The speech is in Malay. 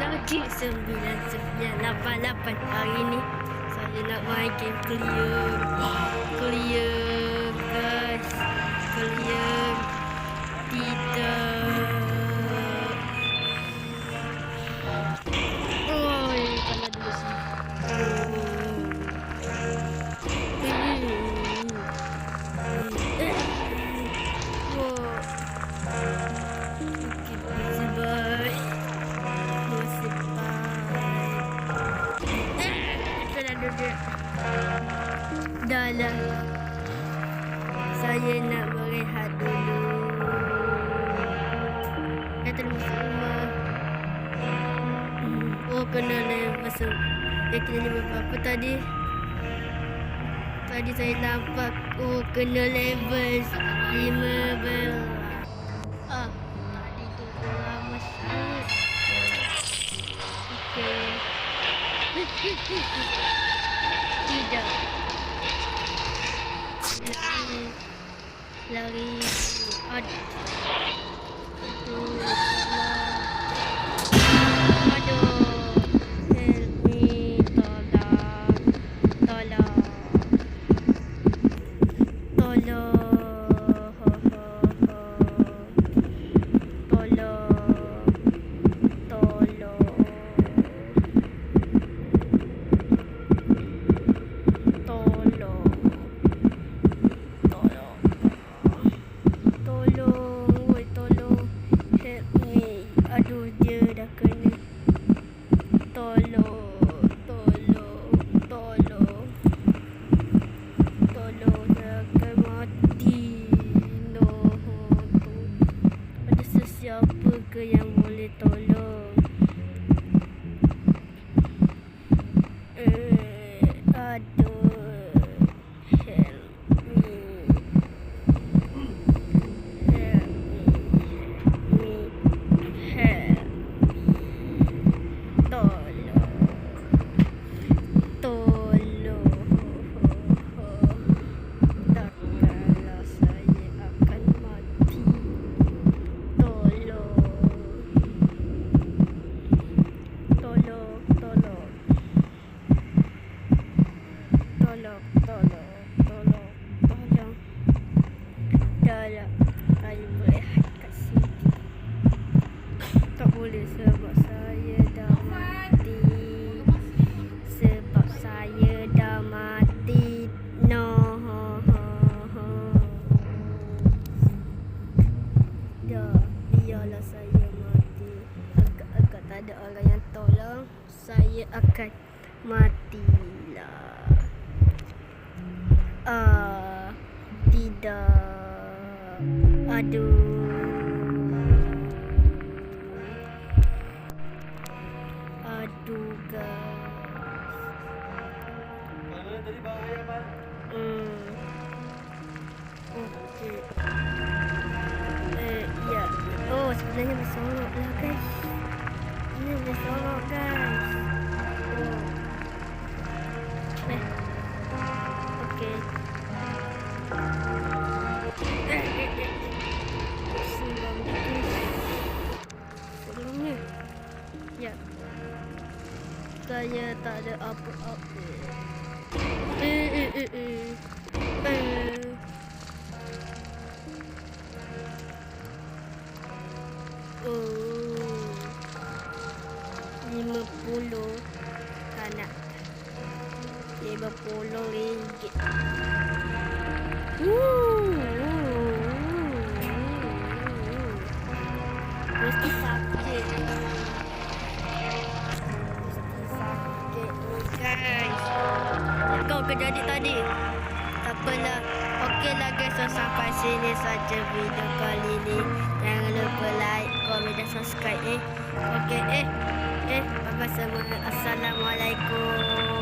Lagi 9988. Hari ni saya nak main game clear guys, clear tidak. Oi, kalah dulu sini. Dah lah, saya nak berehat dulu. Kata masuk rumah. Oh, kena masuk. Kena level berapa tadi? Tadi saya nampak. Oh, kena level 15. Tadi tu lama sangat. Okey. Tidak. Lari. Aduh. Help me. Tolong. Siapa ke yang boleh tolong? Aduh, help me, tolong. Tak kalah saya akan mati. Tolong. Dah lah, saya berehat kat sini. Tak boleh sebab saya dah mati. No. Dah, biarlah saya mati. Agak-agak tak ada orang yang tolong, saya akan matilah. Tidak. Aduh guys. Mana tadi bawa ayam, Mat? Okey. Ya. Oh, sebenarnya bersolok lah guys. Ini bersolok guys. Okey. Sebelumnya. Ya. Saya tak ada apa-apa. Oh, 50 kanak. 50 ringgit. Mesti sakit. Guys, kau kejadian tadi. Tak apalah. Okeylah guys, so sampai sini saja video kali ini. Jangan lupa like, komen dan subscribe. Okey, bye-bye semua. Assalamualaikum.